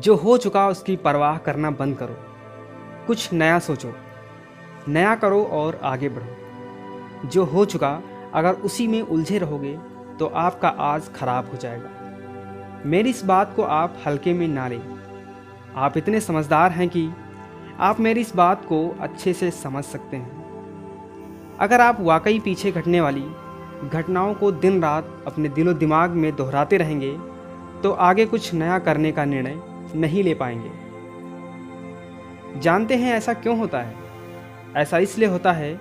जो हो चुका उसकी परवाह करना बंद करो। कुछ नया सोचो, नया करो और आगे बढ़ो। जो हो चुका अगर उसी में उलझे रहोगे तो आपका आज खराब हो जाएगा। मेरी इस बात को आप हल्के में ना लें। आप इतने समझदार हैं कि आप मेरी इस बात को अच्छे से समझ सकते हैं। अगर आप वाकई पीछे घटने वाली घटनाओं को दिन रात अपने दिलो दिमाग में दोहराते रहेंगे तो आगे कुछ नया करने का निर्णय नहीं ले पाएंगे। जानते हैं ऐसा क्यों होता है? ऐसा इसलिए होता है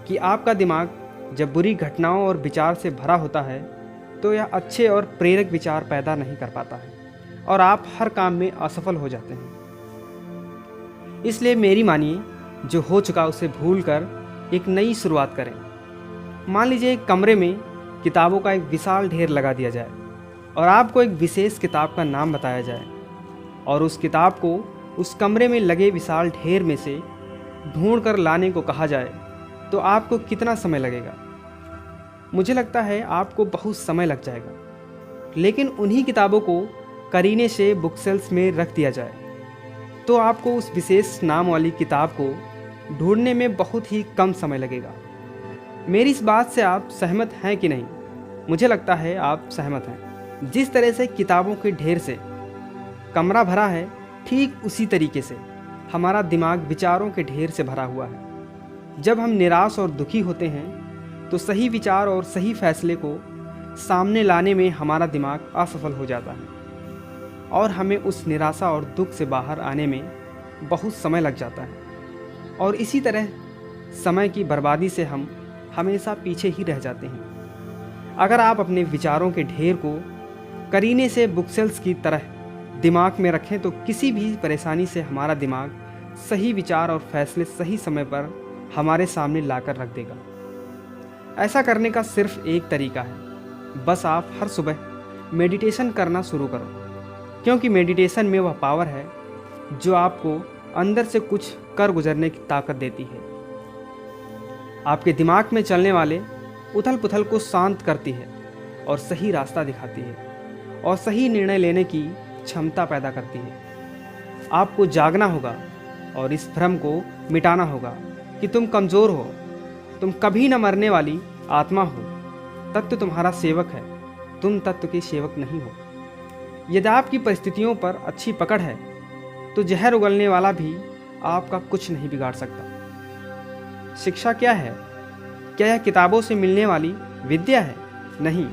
कि आपका दिमाग जब बुरी घटनाओं और विचार से भरा होता है तो यह अच्छे और प्रेरक विचार पैदा नहीं कर पाता है और आप हर काम में असफल हो जाते हैं। इसलिए मेरी मानिए, जो हो चुका उसे भूलकर एक नई शुरुआत करें। मान लीजिए एक कमरे में किताबों का एक विशाल ढेर लगा दिया जाए और आपको एक विशेष किताब का नाम बताया जाए और उस किताब को उस कमरे में लगे विशाल ढेर में से ढूंढ कर लाने को कहा जाए तो आपको कितना समय लगेगा? मुझे लगता है आपको बहुत समय लग जाएगा। लेकिन उन्हीं किताबों को करीने से बुक सेल्स में रख दिया जाए तो आपको उस विशेष नाम वाली किताब को ढूंढने में बहुत ही कम समय लगेगा। मेरी इस बात से आप सहमत हैं कि नहीं? मुझे लगता है आप सहमत हैं। जिस तरह से किताबों के ढेर से कमरा भरा है, ठीक उसी तरीके से हमारा दिमाग विचारों के ढेर से भरा हुआ है। जब हम निराश और दुखी होते हैं तो सही विचार और सही फैसले को सामने लाने में हमारा दिमाग असफल हो जाता है और हमें उस निराशा और दुख से बाहर आने में बहुत समय लग जाता है। और इसी तरह समय की बर्बादी से हम हमेशा पीछे ही रह जाते हैं। अगर आप अपने विचारों के ढेर को करीने से बुकसेल्स की तरह दिमाग में रखें तो किसी भी परेशानी से हमारा दिमाग सही विचार और फैसले सही समय पर हमारे सामने लाकर रख देगा। ऐसा करने का सिर्फ एक तरीका है, बस आप हर सुबह मेडिटेशन करना शुरू करो, क्योंकि मेडिटेशन में वह पावर है जो आपको अंदर से कुछ कर गुजरने की ताकत देती है। आपके दिमाग में चलने वाले उथल पुथल को शांत करती है और सही रास्ता दिखाती है और सही निर्णय लेने की क्षमता पैदा करती है। आपको जागना होगा और इस भ्रम को मिटाना होगा कि तुम कमज़ोर हो, तुम कभी न मरने वाली आत्मा हो। तत्व तुम्हारा सेवक है, तुम तत्व के सेवक नहीं हो। यदि आपकी परिस्थितियों पर अच्छी पकड़ है तो जहर उगलने वाला भी आपका कुछ नहीं बिगाड़ सकता। शिक्षा क्या है? क्या यह किताबों से मिलने वाली विद्या है? नहीं।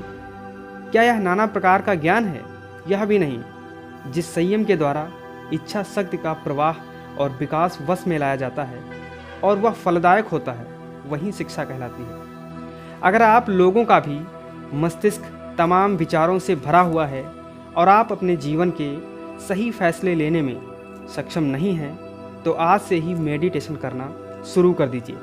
क्या यह नाना प्रकार का ज्ञान है? यह भी नहीं। जिस संयम के द्वारा इच्छा शक्ति का प्रवाह और विकास वश में लाया जाता है और वह फलदायक होता है, वही शिक्षा कहलाती है। अगर आप लोगों का भी मस्तिष्क तमाम विचारों से भरा हुआ है और आप अपने जीवन के सही फैसले लेने में सक्षम नहीं हैं तो आज से ही मेडिटेशन करना शुरू कर दीजिए।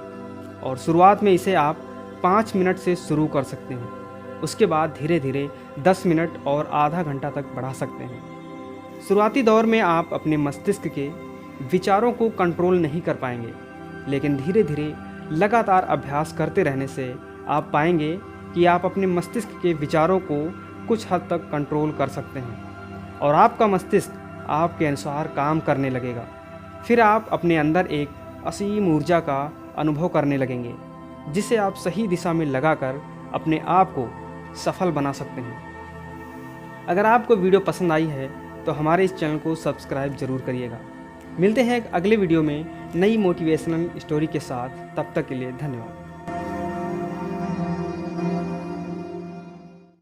और शुरुआत में इसे आप 5 मिनट से शुरू कर सकते हैं। उसके बाद धीरे धीरे 10 मिनट और आधा घंटा तक बढ़ा सकते हैं। शुरुआती दौर में आप अपने मस्तिष्क के विचारों को कंट्रोल नहीं कर पाएंगे, लेकिन धीरे धीरे लगातार अभ्यास करते रहने से आप पाएंगे कि आप अपने मस्तिष्क के विचारों को कुछ हद तक कंट्रोल कर सकते हैं और आपका मस्तिष्क आपके अनुसार काम करने लगेगा। फिर आप अपने अंदर एक असीम ऊर्जा का अनुभव करने लगेंगे, जिसे आप सही दिशा में लगाकर अपने आप को सफल बना सकते हैं। अगर आपको वीडियो पसंद आई है तो हमारे इस चैनल को सब्सक्राइब जरूर करिएगा। मिलते हैं एक अगले वीडियो में नई मोटिवेशनल स्टोरी के साथ। तब तक के लिए धन्यवाद।